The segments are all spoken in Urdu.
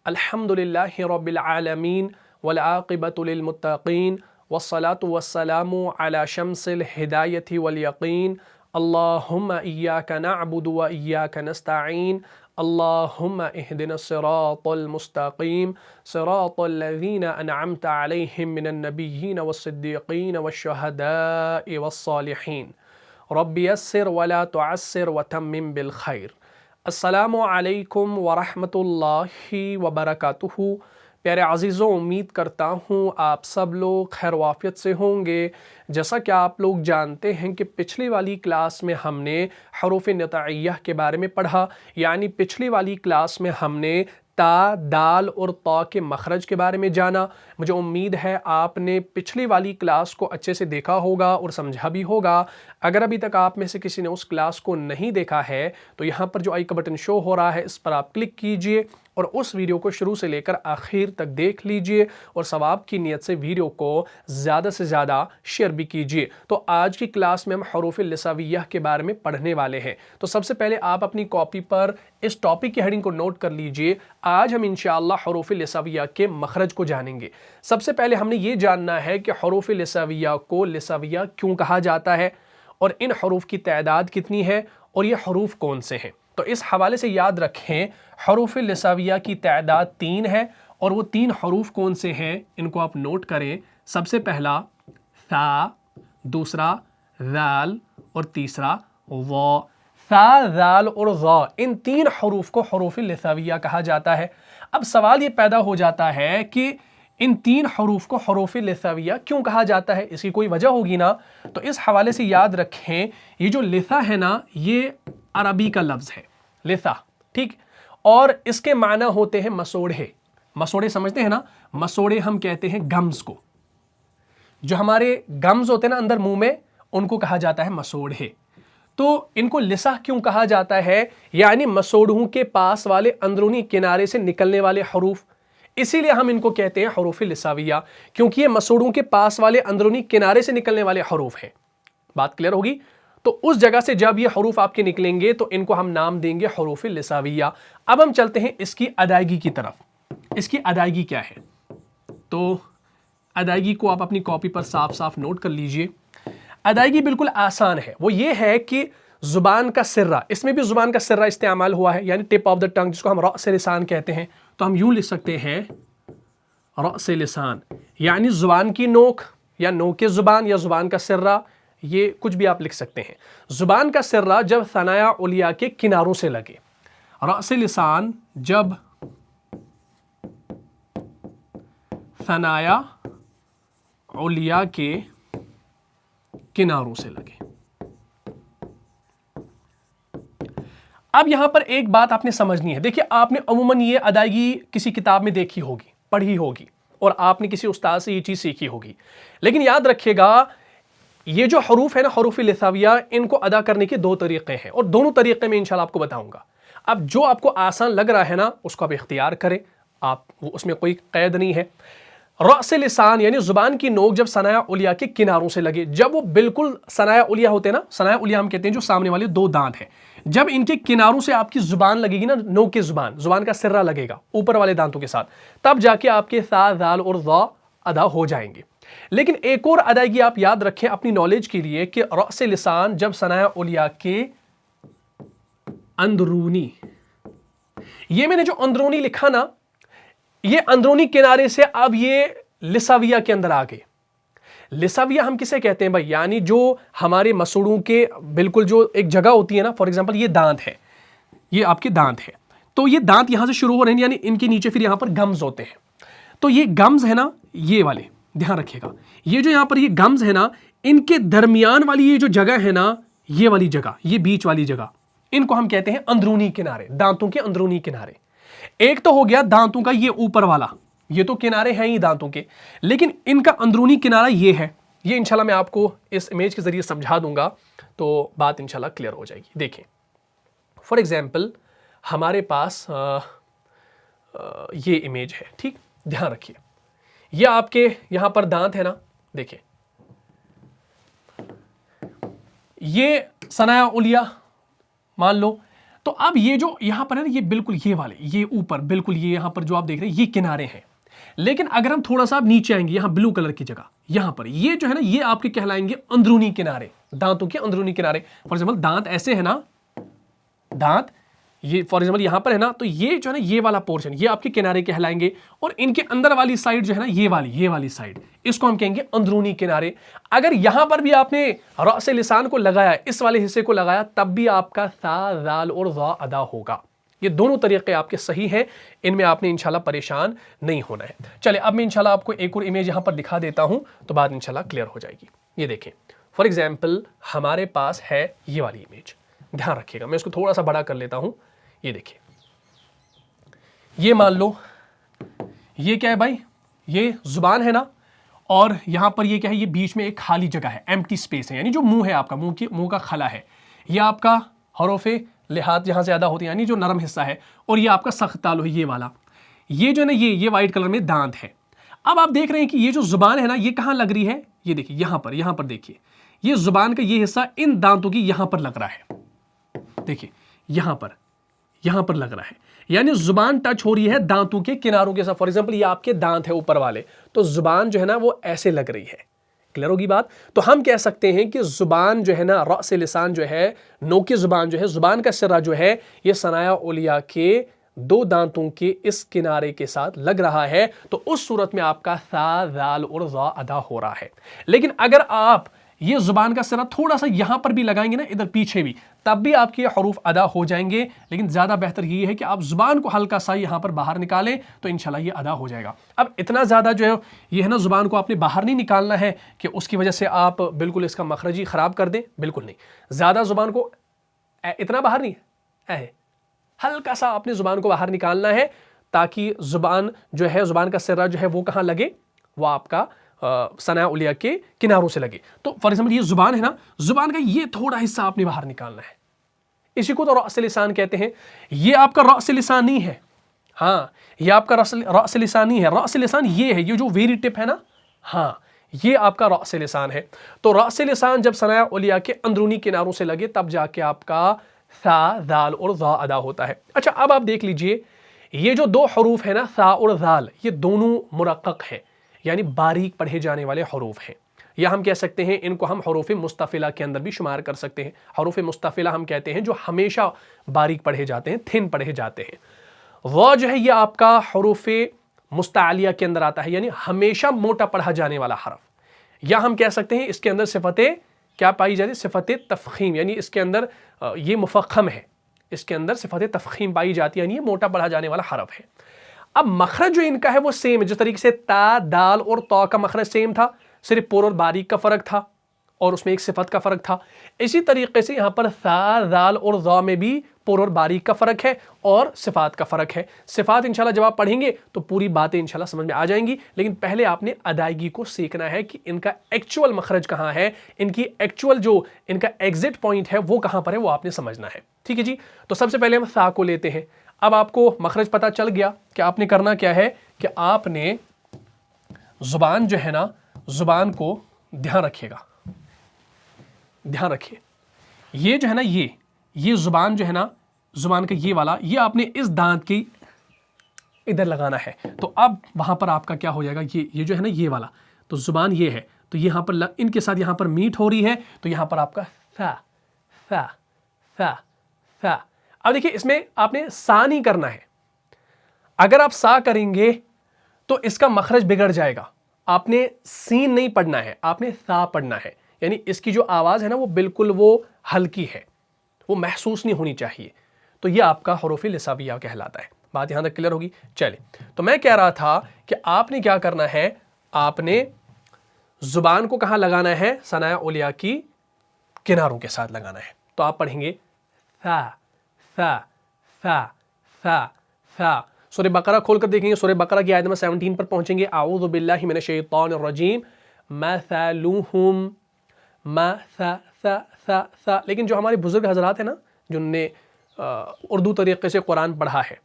الحمدللہ رب العالمین والعاقبۃ للمتقین والصلاة والسلام علی شمس الہدایۃ والیقین اللہم ایاک نعبد و ایاک نستعین اللہم اہدنا الصراط المستقیم صراط الذین انعمت علیہم من النبیین والصدیقین والشہداء والصالحین رب یسر ولا تعسر وتمم بالخیر۔ السلام علیکم ورحمۃ اللہ وبرکاتہ۔ پیارے عزیزوں، امید کرتا ہوں آپ سب لوگ خیر وافیت سے ہوں گے۔ جیسا کہ آپ لوگ جانتے ہیں کہ پچھلی والی کلاس میں ہم نے حروف نطعیہ کے بارے میں پڑھا، یعنی پچھلی والی کلاس میں ہم نے تا، دال اور طا کے مخرج کے بارے میں جانا۔ مجھے امید ہے آپ نے پچھلی والی کلاس کو اچھے سے دیکھا ہوگا اور سمجھا بھی ہوگا۔ اگر ابھی تک آپ میں سے کسی نے اس کلاس کو نہیں دیکھا ہے تو یہاں پر جو آئی کا بٹن شو ہو رہا ہے اس پر آپ کلک کیجئے اور اس ویڈیو کو شروع سے لے کر آخر تک دیکھ لیجئے اور ثواب کی نیت سے ویڈیو کو زیادہ سے زیادہ شیئر بھی کیجئے۔ تو آج کی کلاس میں ہم حروف لساویہ کے بارے میں پڑھنے والے ہیں۔ تو سب سے پہلے آپ اپنی کاپی پر اس ٹاپک کی ہیڈنگ کو نوٹ کر لیجئے۔ آج ہم انشاءاللہ حروف لساویہ کے مخرج کو جانیں گے۔ سب سے پہلے ہم نے یہ جاننا ہے کہ حروف لساویہ کو لساویہ کیوں کہا جاتا ہے اور ان حروف کی تعداد کتنی ہے اور یہ حروف کون سے ہیں۔ تو اس حوالے سے یاد رکھیں حروف لساویہ کی تعداد 3 ہے اور وہ 3 حروف کون سے ہیں ان کو آپ نوٹ کریں۔ سب سے پہلا ثا، دوسرا ذال اور تیسرا ظا۔ ثا، ذال اور ظا، ان 3 حروف کو حروف لساویہ کہا جاتا ہے۔ اب سوال یہ پیدا ہو جاتا ہے کہ ان 3 حروف کو حروف لساویہ کیوں کہا جاتا ہے، اس کی کوئی وجہ ہوگی نا۔ تو اس حوالے سے یاد رکھیں یہ جو لسا ہے نا یہ عربی کا لفظ ہے، لسا، ٹھیک، اور اس کے معنی ہوتے ہیں مسوڑھے۔ مسوڑھے سمجھتے ہیں نا، مسوڑھے ہم کہتے ہیں گمز کو، جو ہمارے گمز ہوتے ہیں نا اندر منہ میں، ان کو کہا جاتا ہے مسوڑھے۔ تو ان کو لسا کیوں کہا جاتا ہے، یعنی مسوڑھوں کے پاس والے اندرونی کنارے سے نکلنے والے حروف، اسی لیے ہم ان کو کہتے ہیں حروف لساویہ، کیونکہ یہ مسوڑھوں کے پاس والے اندرونی کنارے سے نکلنے والے حروف ہیں۔ بات کلیئر ہوگی؟ تو اس جگہ سے جب یہ حروف آپ کے نکلیں گے تو ان کو ہم نام دیں گے حروف لساویہ۔ اب ہم چلتے ہیں اس کی ادائیگی کی طرف۔ اس کی ادائیگی کیا ہے؟ تو ادائیگی کو آپ اپنی کاپی پر صاف صاف نوٹ کر لیجئے۔ ادائیگی بالکل آسان ہے، وہ یہ ہے کہ زبان کا سرہ، اس میں بھی زبان کا سرہ استعمال ہوا ہے، یعنی ٹپ آف دا ٹنگ، جس کو ہم رأس لسان کہتے ہیں۔ تو ہم یوں لکھ سکتے ہیں رأس لسان، یعنی زبان کی نوک یا نوک زبان یا زبان کا سرہ، یہ کچھ بھی آپ لکھ سکتے ہیں۔ زبان کا سرہ جب ثنایا علیہ کے کناروں سے لگے، رأس لسان جب ثنایا علیہ کے کناروں سے لگے۔ اب یہاں پر ایک بات آپ نے سمجھنی ہے۔ دیکھیں آپ نے عموماً یہ ادائیگی کسی کتاب میں دیکھی ہوگی، پڑھی ہوگی، اور آپ نے کسی استاد سے یہ چیز سیکھی ہوگی، لیکن یاد رکھیے گا یہ جو حروف ہے نا حروف لساویہ، ان کو ادا کرنے کے 2 طریقے ہیں اور دونوں طریقے میں انشاءاللہ آپ کو بتاؤں گا۔ اب جو آپ کو آسان لگ رہا ہے نا اس کو آپ اختیار کریں، اس میں کوئی قید نہیں ہے۔ رأس لسان یعنی زبان کی نوک جب ثنایا علیہ کے کناروں سے لگے، جب وہ بالکل ثنایا علیہ ہوتے ہیں نا، ثنایا علیہ ہم کہتے ہیں جو سامنے والے 2 دانت ہیں، جب ان کے کناروں سے آپ کی زبان لگے گی نا، نوک کی زبان کا سرہ لگے گا اوپر والے دانتوں کے ساتھ، تب جا کے آپ کے ثا، ذال اور ظا ادا ہو جائیں گے۔ لیکن ایک اور ادائیگی آپ یاد رکھیں اپنی نالج کے لیے کہ رأس لسان جب ثنایا علیہ کے اندرونی، یہ میں نے جو اندرونی لکھا نا، یہ اندرونی کنارے سے اب یہ لساویہ کے اندر آ گئے۔ لساویہ ہم کسے کہتے ہیں بھائی؟ یعنی جو ہمارے مسوڑوں کے بالکل جو ایک جگہ ہوتی ہے نا، فار ایگزامپل یہ دانت ہے، یہ آپ کے دانت ہے، تو یہ دانت یہاں سے شروع ہو رہے ہیں، یعنی ان کے نیچے پھر یہاں پر گمز ہوتے ہیں۔ تو یہ گمز ہے نا، یہ والے دھیان رکھیے گا، یہ جو یہاں پر یہ گمز ہے نا، ان کے درمیان والی یہ جو جگہ ہے نا، یہ والی جگہ، یہ بیچ والی جگہ، ان کو ہم کہتے ہیں اندرونی کنارے، دانتوں کے اندرونی کنارے۔ ایک تو ہو گیا دانتوں کا یہ اوپر والا، یہ تو کنارے ہیں ہی دانتوں کے، لیکن ان کا اندرونی کنارہ یہ ہے۔ یہ انشاءاللہ میں آپ کو اس امیج کے ذریعے سمجھا دوں گا تو بات انشاءاللہ کلیئر ہو جائے گی۔ دیکھیں فار ایگزامپل ہمارے پاس یہ امیج ہے، ٹھیک، دھیان رکھیے، یہ آپ کے یہاں پر دانت ہے نا، دیکھیں یہ ثنایا علیہ مان لو، تو اب یہ جو یہاں پر ہے نا، یہ بالکل یہ والے، یہ اوپر بالکل یہ یہاں پر جو آپ دیکھ رہے ہیں یہ کنارے ہیں، لیکن اگر ہم تھوڑا سا نیچے آئیں گے یہاں بلو کلر کی جگہ، یہاں پر یہ جو ہے نا یہ آپ کے کہلائیں گے اندرونی کنارے، دانتوں کے اندرونی کنارے. فار ایگزامپل دانت ایسے ہے نا، دانت یہ فار ایگزامپل یہاں پر ہے نا، تو یہ جو ہے نا یہ والا پورشن یہ آپ کے کنارے کہلائیں گے، اور ان کے اندر والی سائڈ جو ہے نا یہ والی سائڈ، اس کو ہم کہیں گے اندرونی کنارے. اگر یہاں پر بھی آپ نے رأس لسان کو لگایا، اس والے حصے کو لگایا، تب بھی آپ کا ثا، ذال اور ظا ادا ہوگا. یہ دونوں طریقے آپ کے صحیح ہیں، ان میں آپ نے انشاءاللہ پریشان نہیں ہونا ہے. چلے اب میں انشاءاللہ آپ کو ایک اور امیج یہاں پر دکھا دیتا ہوں، تو بات انشاءاللہ کلیئر ہو جائے گی. یہ دیکھیں فار ایگزامپل ہمارے پاس ہے یہ والی امیج، دھیان رکھیے گا، میں اس کو تھوڑا سا بڑا کر لیتا ہوں. یہ دیکھیں، یہ مان لو یہ کیا ہے بھائی، یہ زبان ہے نا، اور یہاں پر یہ کیا ہے، یہ بیچ میں ایک خالی جگہ ہے، ایمپٹی سپیس ہے، یعنی جو منہ ہے آپ کا، منہ کا خلا ہے، یہ آپ کا حروف لحاظ جہاں سے ادا ہوتے ہیں، یعنی جو نرم حصہ ہے، اور یہ آپ کا سخت تالو ہے، یہ والا، یہ جو ہے نا یہ وائٹ کلر میں دانت ہے. اب آپ دیکھ رہے ہیں کہ یہ جو زبان ہے نا یہ کہاں لگ رہی ہے، یہ دیکھیے یہاں پر دیکھیے، یہ زبان کا یہ حصہ ان دانتوں کی یہاں پر لگ رہا ہے، دیکھیے یہاں پر لگ رہا ہے، یعنی زبان ٹچ ہو رہی ہے دانتوں کے کناروں کے ساتھ. فار ایگزامپل یہ آپ کے دانت ہے اوپر والے، تو زبان جو ہے نا وہ ایسے لگ رہی ہے. کلیئر ہوگی بات؟ تو ہم کہہ سکتے ہیں کہ زبان جو ہے نا، رأس لسان جو ہے، نوک زبان جو ہے، زبان کا سرہ جو ہے، یہ ثنایا علیہ کے دو دانتوں کے اس کنارے کے ساتھ لگ رہا ہے. تو اس صورت میں آپ کا ثا، ذال اور ظا ادا ہو رہا ہے. لیکن اگر آپ یہ زبان کا سرہ تھوڑا سا یہاں پر بھی لگائیں گے نا، ادھر پیچھے بھی، تب بھی آپ کے حروف ادا ہو جائیں گے. لیکن زیادہ بہتر یہ ہے کہ آپ زبان کو ہلکا سا یہاں پر باہر نکالیں، تو انشاءاللہ یہ ادا ہو جائے گا. اب اتنا زیادہ جو ہے یہ ہے نا، زبان کو آپ نے باہر نہیں نکالنا ہے کہ اس کی وجہ سے آپ بالکل اس کا مخرج ہی خراب کر دیں، بالکل نہیں. زیادہ زبان کو اتنا باہر نہیں، ہلکا سا آپ نے زبان کو باہر نکالنا ہے، تاکہ زبان جو ہے، زبان کا سرہ جو ہے وہ کہاں لگے، وہ آپ کا ثنایا علیہ کے کناروں سے لگے. تو فار ایگزامپل یہ زبان ہے نا، زبان کا یہ تھوڑا حصہ آپ نے باہر نکالنا ہے، اسی کو تو رأس لسان کہتے ہیں. یہ آپ کا رأس لسان نہیں ہے، ہاں یہ آپ کا رأس لسان نہیں ہے. رأس لسان یہ ہے، یہ جو ویری ٹپ ہے نا، ہاں یہ آپ کا رأس لسان ہے. تو رأس لسان جب ثنایا علیہ کے اندرونی کناروں سے لگے، تب جا کے آپ کا ثا، ذال اور ظا ادا ہوتا ہے. اچھا اب آپ دیکھ لیجئے، یہ جو دو حروف ہیں نا، ثا اور ذال، یہ دونوں مرقق ہیں، یعنی باریک پڑھے جانے والے حروف ہیں. یا ہم کہہ سکتے ہیں ان کو ہم حروف مستفلہ کے اندر بھی شمار کر سکتے ہیں. حروف مستفلہ ہم کہتے ہیں جو ہمیشہ باریک پڑھے جاتے ہیں، تھن پڑھے جاتے ہیں. ظا جو ہے یہ آپ کا حروف مستعلیہ کے اندر آتا ہے، یعنی ہمیشہ موٹا پڑھا جانے والا حرف. یا ہم کہہ سکتے ہیں اس کے اندر صفت کیا پائی جاتی ہے، صفت تفخیم، یعنی اس کے اندر یہ مفخم ہے، اس کے اندر صفت تفخیم پائی جاتی ہے، یعنی یہ موٹا پڑھا جانے والا حرف ہے. اب مخرج جو ان کا ہے وہ سیم ہے، جس طریقے سے تا، دال اور طا کا مخرج سیم تھا، صرف پور اور باریک کا فرق تھا اور اس میں ایک صفت کا فرق تھا. اسی طریقے سے یہاں پر ثا، ذال اور ظا میں بھی پور اور باریک کا فرق ہے اور صفات کا فرق ہے. صفات انشاءاللہ جب آپ پڑھیں گے تو پوری باتیں انشاءاللہ سمجھ میں آ جائیں گی، لیکن پہلے آپ نے ادائیگی کو سیکھنا ہے کہ ان کا ایکچول مخرج کہاں ہے، ان کی ایکچول جو ان کا ایگزٹ پوائنٹ ہے وہ کہاں پر ہے، وہ آپ نے سمجھنا ہے. ٹھیک ہے جی. تو سب سے پہلے ہم ثا کو لیتے ہیں. اب آپ کو مخرج پتہ چل گیا کہ آپ نے کرنا کیا ہے، کہ آپ نے زبان جو ہے نا، زبان کو دھیان رکھیے گا، دھیان رکھیے، یہ جو ہے نا یہ زبان جو ہے نا، زبان کا یہ والا، یہ آپ نے اس دانت کی ادھر لگانا ہے. تو اب وہاں پر آپ کا کیا ہو جائے گا، یہ جو ہے نا یہ والا، تو زبان یہ ہے، تو یہاں پر ان کے ساتھ یہاں پر میٹ ہو رہی ہے، تو یہاں پر آپ کا ثا ثا ثا ثا. اب دیکھیے اس میں آپ نے سا نہیں کرنا ہے. اگر آپ سا کریں گے تو اس کا مخرج بگڑ جائے گا. آپ نے سین نہیں پڑھنا ہے، آپ نے ثا پڑھنا ہے، یعنی اس کی جو آواز ہے نا وہ بالکل وہ ہلکی ہے، وہ محسوس نہیں ہونی چاہیے. تو یہ آپ کا حروف لساویہ کہلاتا ہے. بات یہاں تک کلیئر ہوگی. چلے تو میں کہہ رہا تھا کہ آپ نے کیا کرنا ہے، آپ نے زبان کو کہاں لگانا ہے، ثنایا علیہ کی کناروں کے ساتھ لگانا ہے. تو آپ پڑھیں گے ثا ثا ثا ثا ثا. سورہ بقرہ کھول کر دیکھیں گے، سورہ بقرہ کی آیت نمبر 17 پر پہنچیں گے. اعوذ باللہ من الشیطان الرجیم، مثلہم ثا. لیکن جو ہمارے بزرگ حضرات ہیں نا، جن نے اردو طریقے سے قرآن پڑھا ہے،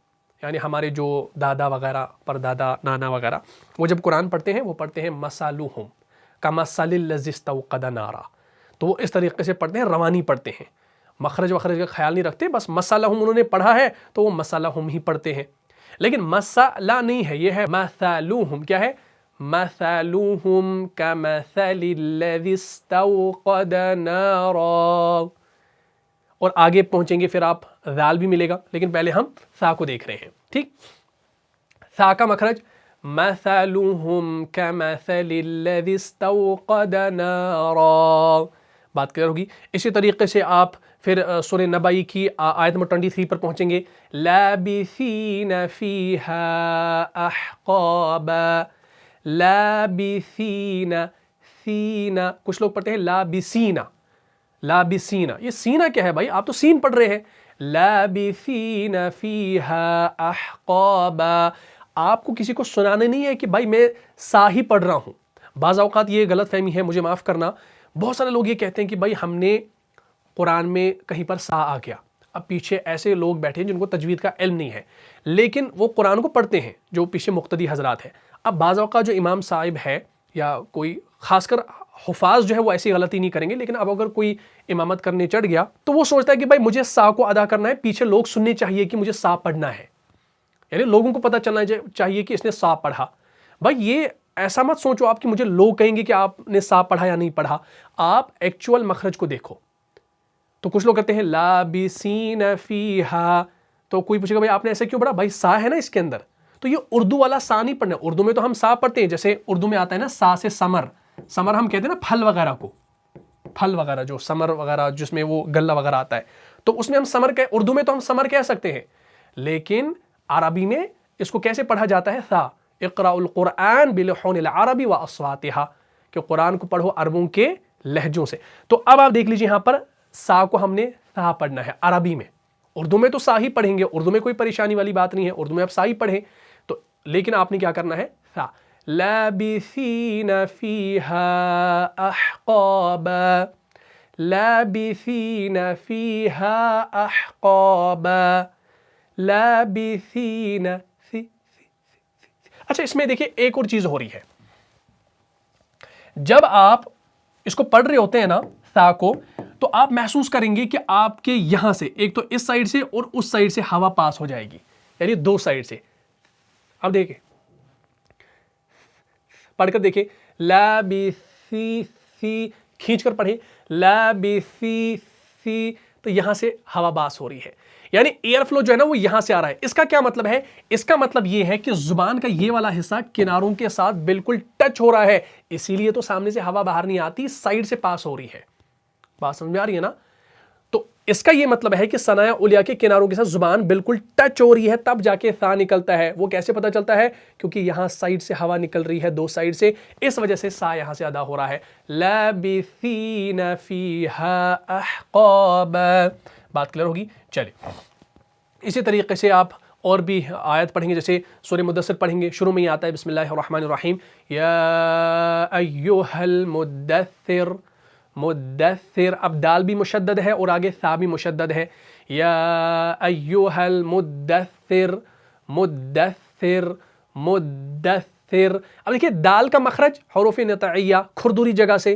یعنی ہمارے جو دادا وغیرہ، پردادا، نانا وغیرہ، وہ جب قرآن پڑھتے ہیں وہ پڑھتے ہیں مثلہم کمثل الذی استوقد نارا. تو وہ اس طریقے سے پڑھتے ہیں، روانی پڑھتے ہیں. مخرج وخرج کا خیال نہیں رکھتے، بس مثلہم انہوں نے پڑھا ہے تو وہ مثلہم ہی پڑھتے ہیں، لیکن مسئلہ نہیں ہے، یہ ہے مثلوہم. کیا ہے؟ مثلوہم کمثل الذی استوقد نارا. اور آگے پہنچیں گے پھر آپ ذال بھی ملے گا، لیکن پہلے ہم ثا کو دیکھ رہے ہیں. ٹھیک، ثا کا مخرج مثلهم كمثل الذي استوقد نارا. بات کلیئر ہوگی. اسی طریقے سے آپ پھر سورہ نبائی کی آیت نمبر 23 پر پہنچیں گے. لابثین فیہا احقابا. لابثین، سینا کچھ لوگ پڑھتے ہیں لابسینا. لابسینا، یہ سینا کیا ہے بھائی؟ آپ تو سین پڑھ رہے ہیں. لابثین فیہا احقابا. آپ کو کسی کو سنانے نہیں ہے کہ بھائی میں سا ہی پڑھ رہا ہوں. بعض اوقات یہ غلط فہمی ہے، مجھے معاف کرنا. بہت سارے لوگ یہ کہتے ہیں کہ بھائی ہم نے قرآن میں کہیں پر سا آ گیا. اب پیچھے ایسے لوگ بیٹھے ہیں جن کو تجوید کا علم نہیں ہے، لیکن وہ قرآن کو پڑھتے ہیں، جو پیچھے مقتدی حضرات ہیں. اب بعض اوقات جو امام صاحب ہے یا کوئی خاص کر حفاظ جو ہے وہ ایسی غلطی نہیں کریں گے، لیکن اب اگر کوئی امامت کرنے چڑھ گیا تو وہ سوچتا ہے کہ بھائی مجھے سا کو ادا کرنا ہے، پیچھے لوگ سننے چاہیے کہ مجھے سا پڑھنا ہے، یعنی لوگوں کو پتہ چلنا چاہیے کہ اس نے سا پڑھا. بھائی یہ ایسا مت سوچو آپ کہ مجھے لوگ کہیں گے کہ آپ نے سا پڑھا یا نہیں پڑھا. آپ ایکچول مخرج کو دیکھو. تو کچھ لوگ کہتے ہیں لابسین فیہا، تو کوئی پوچھے گا بھائی آپ نے ایسے کیوں پڑھا؟ بھائی سا ہے نا اس کے اندر. تو یہ اردو والا سا نہیں پڑھنا. اردو میں تو ہم سا پڑھتے ہیں، جیسے اردو میں آتا ہے نا سا سے سمر. سمر ہم کہتے ہیں نا پھل وغیرہ کو، پھل وغیرہ جو سمر وغیرہ جس میں وہ غلہ وغیرہ آتا ہے، تو اس میں ہم سمر اردو میں تو ہم سمر کہہ سکتے ہیں، لیکن عربی میں اس کو کیسے پڑھا جاتا ہے؟ ثا. اقرأ القرآن بلحون العربی واصواتها، کہ قرآن کو پڑھو عربوں کے لہجوں سے. تو اب آپ دیکھ لیجیے یہاں پر سا کو ہم نے ثا پڑھنا ہے عربی میں. اردو میں تو سا ہی پڑھیں گے، اردو میں کوئی پریشانی والی بات نہیں ہے، اردو میں آپ سا ہی پڑھیں. تو لیکن آپ نے کیا کرنا ہے؟ ثا. لابثین فیہا احقابا. لابثین فیہا احقابا. لابثین. اچھا اس میں دیکھیں ایک اور چیز ہو رہی ہے. جب آپ اس کو پڑھ رہے ہوتے ہیں نا ثا کو، تو آپ محسوس کریں گے کہ آپ کے یہاں سے ایک تو اس سائیڈ سے اور اس سائیڈ سے ہوا پاس ہو جائے گی، یعنی دو سائیڈ سے. اب دیکھیں پڑھ کر دیکھیں. لابثی سی کھینچ کر پڑھیں. لابثی سی، تو یہاں سے ہوا باس ہو رہی ہے، یعنی ایئر فلو جو ہے نا وہ یہاں سے آ رہا ہے. اس کا کیا مطلب ہے؟ اس کا مطلب یہ ہے کہ زبان کا یہ والا حصہ کناروں کے ساتھ بالکل ٹچ ہو رہا ہے، اسی لیے تو سامنے سے ہوا باہر نہیں آتی، سائیڈ سے پاس ہو رہی ہے. بات سمجھ میں آ رہی ہے نا؟ تو اس کا یہ مطلب ہے کہ ثنایا علیہ کے کناروں کے ساتھ زبان بالکل ٹچ ہو رہی ہے، تب جا کے ثا نکلتا ہے. وہ کیسے پتہ چلتا ہے؟ کیونکہ یہاں سائیڈ سے ہوا نکل رہی ہے، دو سائیڈ سے، اس وجہ سے سا یہاں سے ادا ہو رہا ہے. لابثین فیہا احقابا. بات کلیئر ہوگی؟ چلیں اسی طریقے سے آپ اور بھی آیت پڑھیں گے، جیسے سورہ مدثر پڑھیں گے. شروع میں ہی آتا ہے بسم اللہ الرحمن الرحیم. یا ایھا المدثر. مدثر، اب دال بھی مشدد ہے اور آگے ثا بھی مشدد ہے. یا ایھا المدثر. مدثر مدثر. اب دیکھیے دال کا مخرج حروف نطعیہ کھردری جگہ سے،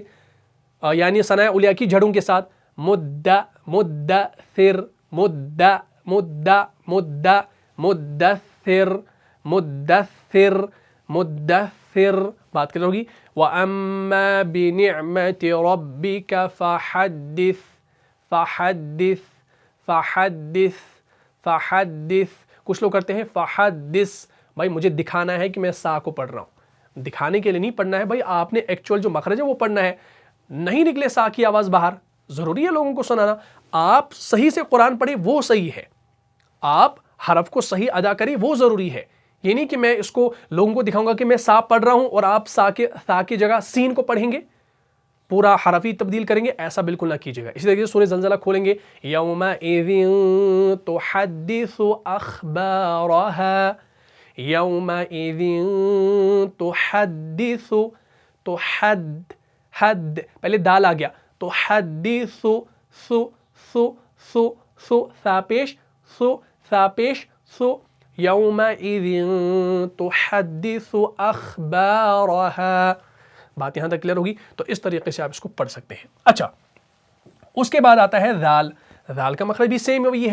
یعنی ثنایا علیہ کی جڑوں کے ساتھ. مدثر مدثر مدثر مدثر مدثر. بات کر ہوگی. وَأَمَّا بِنِعْمَةِ رَبِّكَ فَحَدِّثْ. فَحَدِّثْ فَحَدِّثْ فَحَدِّثْ. کچھ لوگ کرتے ہیں فَحَدِّثْ. بھائی مجھے دکھانا ہے کہ میں سا کو پڑھ رہا ہوں، دکھانے کے لیے نہیں پڑھنا ہے بھائی. آپ نے ایکچوئل جو مخرج ہے وہ پڑھنا ہے. نہیں نکلے سا کی آواز باہر، ضروری ہے لوگوں کو سنانا. آپ صحیح سے قرآن پڑھیں وہ صحیح ہے، آپ حرف کو صحیح ادا کریں وہ ضروری ہے. یہ نہیں کہ میں اس کو لوگوں کو دکھاؤں گا کہ میں سا پڑھ رہا ہوں اور آپ سا کی جگہ سین کو پڑھیں گے، پورا حرف ہی تبدیل کریں گے، ایسا بالکل نہ کیجیے گا. اسی طریقے سے سورہ زلزلہ کھولیں گے. یومئذ تحدث اخبارها. یومئذ تحدث. حد پہلے دال آ گیا. تحدث سو سو سو سو ثا پیش سو ثا پیش سو. یومئذ تحدث اخبارها. بات یہاں تک کلیئر ہوگی؟ تو اس طریقے سے آپ اس کو پڑھ سکتے ہیں. اچھا اس کے بعد آتا ہے ذال. ذال کا مخرج بھی سیم وہی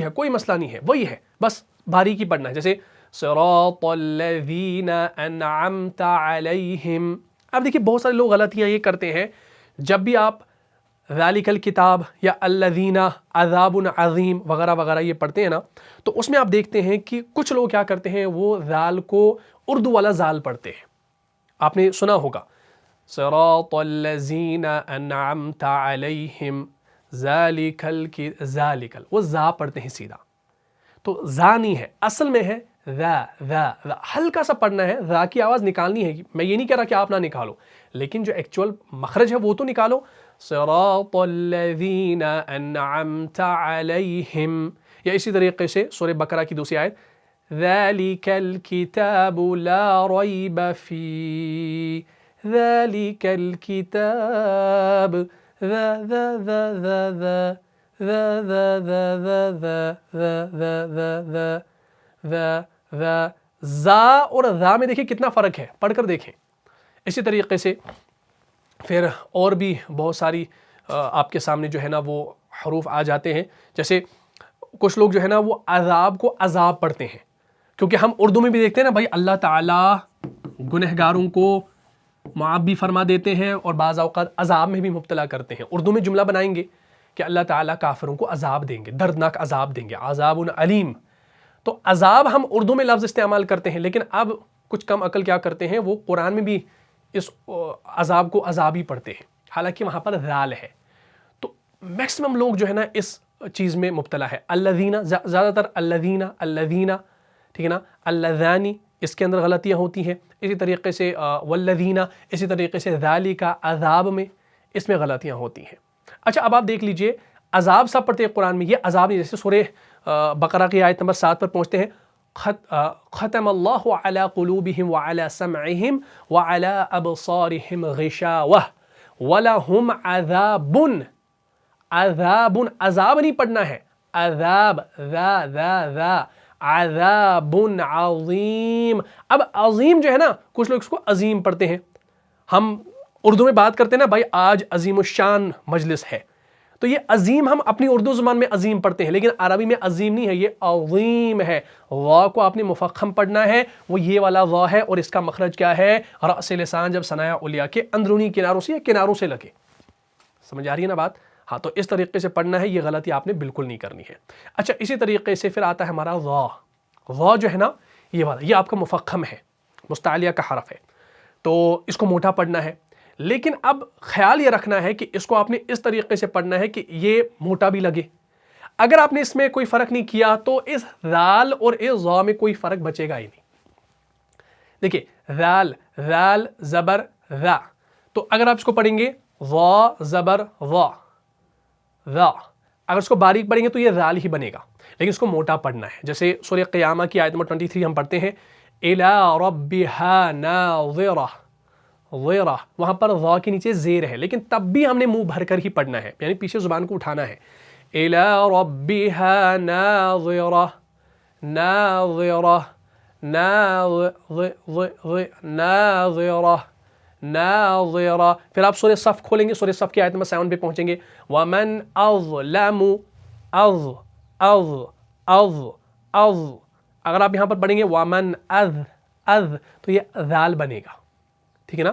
ہے، کوئی مسئلہ نہیں ہے، وہی ہے، بس باریکی پڑھنا ہے. جیسے صراط الذین انعمت علیہم. اب دیکھیے بہت سارے لوگ غلطیاں یہ کرتے ہیں، جب بھی آپ ذالک الکتاب یا الذین عذاب عظیم وغیرہ وغیرہ یہ پڑھتے ہیں نا، تو اس میں آپ دیکھتے ہیں کہ کچھ لوگ کیا کرتے ہیں، وہ ذال کو اردو والا ذال پڑھتے ہیں. آپ نے سنا ہوگا صراط الذین انعمت علیہم ذالک وہ زا پڑھتے ہیں سیدھا، تو زا نہیں ہے، اصل میں ہے ذا. ہلکا سا پڑھنا ہے، ذا کی آواز نکالنی ہے. میں یہ نہیں کہہ رہا کہ آپ نہ نکالو، لیکن جو ایکچول مخرج ہے وہ تو نکالو. صراط الذین انعمت علیہم. یا اسی طریقے سے سورہ بقرہ کی دوسری آیت ذالک الکتاب لا ریب فی ذالک الکتاب زا اور ذا میں دیکھیں کتنا فرق ہے، پڑھ کر دیکھیں. اسی طریقے سے پھر اور بھی بہت ساری آپ کے سامنے جو ہے نا وہ حروف آ جاتے ہیں. جیسے کچھ لوگ جو ہے نا وہ عذاب کو عذاب پڑھتے ہیں، کیونکہ ہم اردو میں بھی دیکھتے ہیں نا بھائی اللہ تعالیٰ گنہگاروں کو معاف بھی فرما دیتے ہیں اور بعض اوقات عذاب میں بھی مبتلا کرتے ہیں. اردو میں جملہ بنائیں گے کہ اللہ تعالیٰ کافروں کو عذاب دیں گے، دردناک عذاب دیں گے، عذاب علیم. تو عذاب ہم اردو میں لفظ استعمال کرتے ہیں، لیکن اب کچھ کم عقل کیا کرتے ہیں، وہ قرآن میں بھی اس عذاب کو عذاب ہی پڑھتے ہیں، حالانکہ وہاں پر ذال ہے. تو میکسیمم لوگ جو ہے نا اس چیز میں مبتلا ہے. الذین، زیادہ تر الذین، ٹھیک ہے نا، اللذانی، اس کے اندر غلطیاں ہوتی ہیں. اسی طریقے سے والذین، اسی طریقے سے ذالک عذاب میں، اس میں غلطیاں ہوتی ہیں. اچھا اب آپ دیکھ لیجئے عذاب سب پڑھتے ہیں قرآن میں، یہ عذاب نہیں. جیسے سورہ بقرہ کی آیت نمبر 7 پر پہنچتے ہیں ختم اللہ علی قلوبہم وعلی سمعہم وعلی ابصارہم غشاوہ ولہم عذاب. عذاب نہیں پڑھنا ہے، عذاب، ذا عذاب عظیم. اب عظیم جو ہے نا کچھ لوگ اس کو عظیم پڑھتے ہیں. ہم اردو میں بات کرتے ہیں نا بھائی آج عظیم الشان مجلس ہے، تو یہ عظیم ہم اپنی اردو زبان میں عظیم پڑھتے ہیں، لیکن عربی میں عظیم نہیں ہے، یہ عظیم ہے. وا کو آپ نے مفخم پڑھنا ہے، وہ یہ والا وا ہے، اور اس کا مخرج کیا ہے، رأس لسان جب ثنایا علیہ کے اندرونی کناروں سے یا کناروں سے لگے. سمجھ آ رہی ہے نا بات؟ ہاں، تو اس طریقے سے پڑھنا ہے، یہ غلطی آپ نے بالکل نہیں کرنی ہے. اچھا اسی طریقے سے پھر آتا ہے ہمارا وا جو ہے نا یہ والا، یہ آپ کا مفخم ہے، مستعلیہ کا حرف ہے، تو اس کو موٹا پڑھنا ہے. لیکن اب خیال یہ رکھنا ہے کہ اس کو آپ نے اس طریقے سے پڑھنا ہے کہ یہ موٹا بھی لگے. اگر آپ نے اس میں کوئی فرق نہیں کیا تو اس ذال اور اس ضا میں کوئی فرق بچے گا ہی نہیں. دیکھیے ذال زبر ذا، تو اگر آپ اس کو پڑھیں گے ضا زبر ذا، اگر اس کو باریک پڑھیں گے تو یہ ذال ہی بنے گا، لیکن اس کو موٹا پڑھنا ہے. جیسے سورہ قیامہ کی آیت نمبر 23 ہم پڑھتے ہیں اِلَىٰ رَبِّهَا نَاظِرَةٌ، وہاں پر ضا کے نیچے زیر ہے، لیکن تب بھی ہم نے منہ بھر کر ہی پڑھنا ہے، یعنی پیچھے زبان کو اٹھانا ہے. اِلَىٰ رَبِّهَا نَاظِرَةٌ. پھر آپ سورہ صف کھولیں گے، سورہ صف کی آیت نمبر 7 پہ پہنچیں گے وَمَنْ أَظْلَمُ اگر آپ یہاں پر پڑھیں گے وَمَنْ تو یہ ذال بنے گا، ٹھیک ہے نا.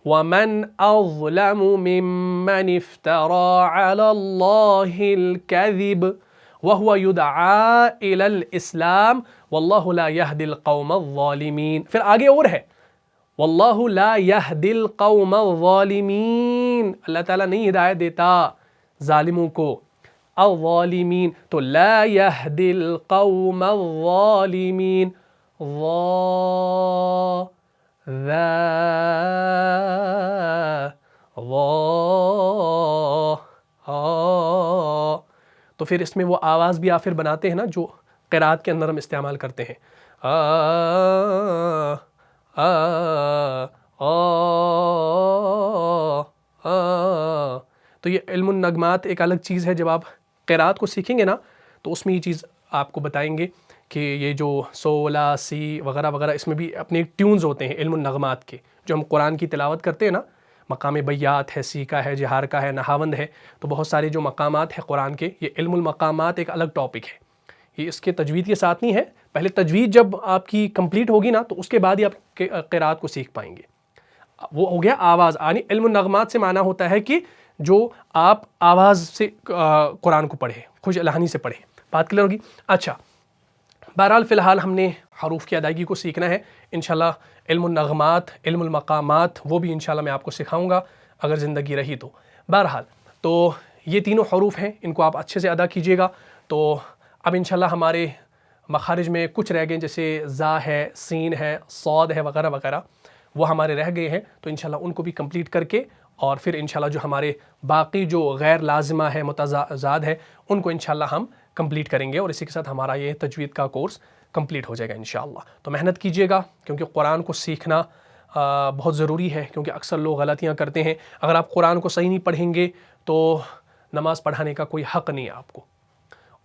وَمَنْ أَظْلَمُ مِمَّنِ افْتَرَى عَلَى اللَّهِ الْكَذِبَ وَهُوَ يُدْعَى إِلَى الْإِسْلَامِ وَاللَّهُ لَا يَهْدِي الْقَوْمَ الظَّالِمِينَ. پھر آگے اور ہے وَاللَّهُ لَا يَهْدِي الْقَوْمَ الظَّالِمِينَ، اللہ تعالیٰ نہیں ہدایت دیتا ظالموں کو. الظالمین، تو لا يهدي القوم الظالمین. تو پھر اس میں وہ آواز بھی آپ پھر بناتے ہیں نا جو قرات کے اندر ہم استعمال کرتے ہیں. تو یہ علم النغمات ایک الگ چیز ہے. جب آپ قرات کو سیکھیں گے نا تو اس میں یہ چیز آپ کو بتائیں گے کہ یہ جو سو لا سی وغیرہ وغیرہ اس میں بھی اپنے ٹیونز ہوتے ہیں علم النغمات کے. جو ہم قرآن کی تلاوت کرتے ہیں نا مقام بیات ہے، سیکا ہے، جہار کا ہے، نہاوند ہے، تو بہت سارے جو مقامات ہیں قرآن کے، یہ علم المقامات ایک الگ ٹاپک ہے، یہ اس کے تجوید کے ساتھ نہیں ہے. پہلے تجوید جب آپ کی کمپلیٹ ہوگی نا تو اس کے بعد ہی آپ قرات کو سیکھ پائیں گے. وہ ہو گیا آواز، یعنی علم النغمات سے معنی ہوتا ہے کہ جو آپ آواز سے قرآن کو پڑھیں، خوش الہانی سے پڑھیں. بات کلیئر ہوگی؟ اچھا، بہرحال فی الحال ہم نے حروف کی ادائیگی کو سیکھنا ہے. انشاءاللہ علم النغمات، علم المقامات، وہ بھی انشاءاللہ میں آپ کو سکھاؤں گا اگر زندگی رہی تو. بہرحال تو یہ تینوں حروف ہیں، ان کو آپ اچھے سے ادا کیجئے گا. تو اب انشاءاللہ ہمارے مخارج میں کچھ رہ گئے، جیسے زا ہے، سین ہے، صاد ہے، وغیرہ وغیرہ، وہ ہمارے رہ گئے ہیں. تو انشاءاللہ ان کو بھی کمپلیٹ کر کے اور پھر انشاءاللہ جو ہمارے باقی جو غیر لازمہ ہے، متضاد ہے، ان کو انشاءاللہ ہم کمپلیٹ کریں گے، اور اسی کے ساتھ ہمارا یہ تجوید کا کورس کمپلیٹ ہو جائے گا انشاءاللہ. تو محنت کیجئے گا، کیونکہ قرآن کو سیکھنا بہت ضروری ہے، کیونکہ اکثر لوگ غلطیاں کرتے ہیں. اگر آپ قرآن کو صحیح نہیں پڑھیں گے تو نماز پڑھانے کا کوئی حق نہیں ہے آپ کو.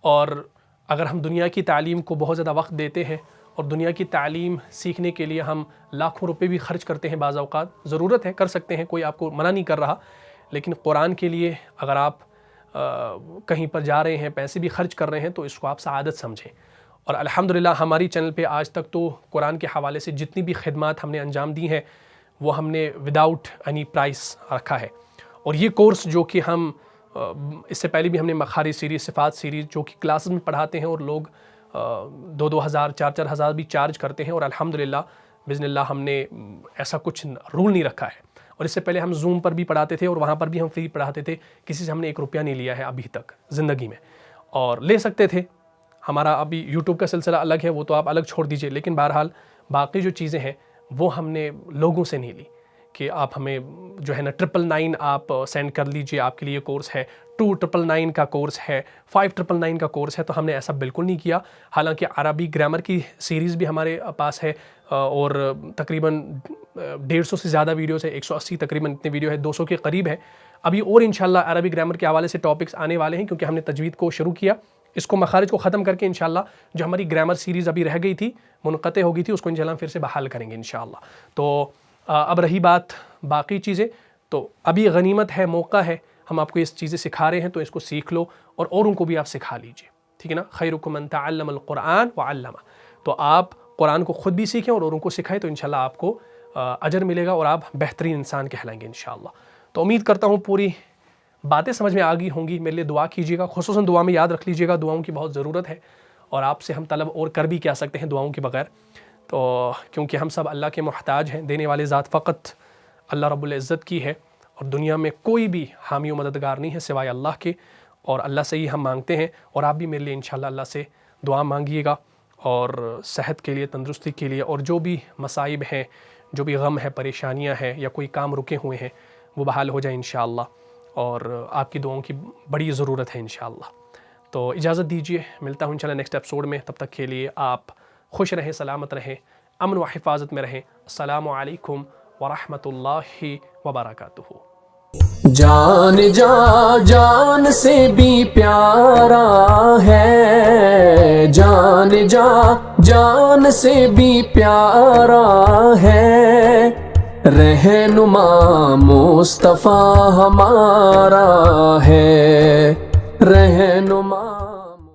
اور اگر ہم دنیا کی تعلیم کو بہت زیادہ وقت دیتے ہیں اور دنیا کی تعلیم سیکھنے کے لیے ہم لاکھوں روپے بھی خرچ کرتے ہیں، بعض اوقات ضرورت ہے کر سکتے ہیں، کوئی آپ کو منع نہیں کر رہا، لیکن قرآن کے لیے اگر آپ کہیں پر جا رہے ہیں، پیسے بھی خرچ کر رہے ہیں، تو اس کو آپ سعادت سمجھیں. اور الحمدللہ ہماری چینل پہ آج تک تو قرآن کے حوالے سے جتنی بھی خدمات ہم نے انجام دی ہیں وہ ہم نے وداؤٹ اینی پرائس رکھا ہے. اور یہ کورس جو کہ ہم اس سے پہلے بھی ہم نے مخارج سیریز، صفات سیریز جو کہ کلاسز میں پڑھاتے ہیں، اور لوگ 2,000 4,000 بھی چارج کرتے ہیں، اور الحمدللہ بإذن اللہ ہم نے ایسا کچھ رول نہیں رکھا ہے. اور اس سے پہلے ہم زوم پر بھی پڑھاتے تھے اور وہاں پر بھی ہم فری پڑھاتے تھے، کسی سے ہم نے 1 روپیہ نہیں لیا ہے ابھی تک زندگی میں، اور لے سکتے تھے. ہمارا ابھی یوٹیوب کا سلسلہ الگ ہے، وہ تو آپ الگ چھوڑ دیجئے، لیکن بہرحال باقی جو چیزیں ہیں وہ ہم نے لوگوں سے نہیں لی کہ آپ ہمیں جو ہے نا 999 آپ سینڈ کر لیجئے، آپ کے لیے کورس ہے، 2,999 کا کورس ہے، 5,999 کا کورس ہے. تو ہم نے ایسا بالکل نہیں کیا. حالانکہ عربی گرامر کی سیریز بھی ہمارے پاس ہے، اور تقریباً 150 سے زیادہ ویڈیوز ہے، 180 تقریباً اتنے ویڈیو ہے، 200 کے قریب ہے. ابھی اور انشاءاللہ عربی گرامر کے حوالے سے ٹاپکس آنے والے ہیں، کیونکہ ہم نے تجوید کو شروع کیا. اس کو مخارج کو ختم کر کے انشاءاللہ جو ہماری گرامر سیریز ابھی رہ گئی تھی، منقطع ہو گئی تھی، اس کو انشاءاللہ پھر سے بحال کریں گے انشاءاللہ. تو اب رہی بات باقی چیزیں، تو ابھی غنیمت ہے، موقع ہے، ہم آپ کو اس چیزیں سکھا رہے ہیں، تو اس کو سیکھ لو اور اوروں کو بھی آپ سکھا لیجئے، ٹھیک ہے نا. خیرکم من تعلم القرآن وعلمہ. تو آپ قرآن کو خود بھی سیکھیں اور اوروں کو سکھائیں، تو انشاءاللہ آپ کو اجر ملے گا اور آپ بہترین انسان کہلائیں گے انشاءاللہ. تو امید کرتا ہوں پوری باتیں سمجھ میں آ گئی ہوں گی. میرے لیے دعا کیجیے گا، خصوصاً دعا میں یاد رکھ لیجیے گا، دعاؤں کی بہت ضرورت ہے، اور آپ سے ہم طلب اور کر بھی کیا سکتے ہیں دعاؤں کے بغیر. تو کیونکہ ہم سب اللہ کے محتاج ہیں، دینے والے ذات فقط اللہ رب العزت کی ہے، اور دنیا میں کوئی بھی حامی و مددگار نہیں ہے سوائے اللہ کے، اور اللہ سے ہی ہم مانگتے ہیں. اور آپ بھی میرے لیے انشاءاللہ اللہ سے دعا مانگیے گا، اور صحت کے لیے، تندرستی کے لیے، اور جو بھی مصائب ہیں، جو بھی غم ہے، پریشانیاں ہیں، یا کوئی کام رکے ہوئے ہیں، وہ بحال ہو جائیں انشاءاللہ. اور آپ کی دعاؤں کی بڑی ضرورت ہے انشاءاللہ. تو اجازت دیجیے، ملتا ہوں انشاءاللہ نیکسٹ ایپیسوڈ میں. تب تک کے لیے آپ خوش رہیں، سلامت رہیں، امن و حفاظت میں رہیں. السلام علیکم ورحمۃ اللہ وبرکاتہ. جان جان سے بھی پیارا ہے، جان سے بھی پیارا ہے، رہنما مصطفیٰ ہمارا ہے، رہنما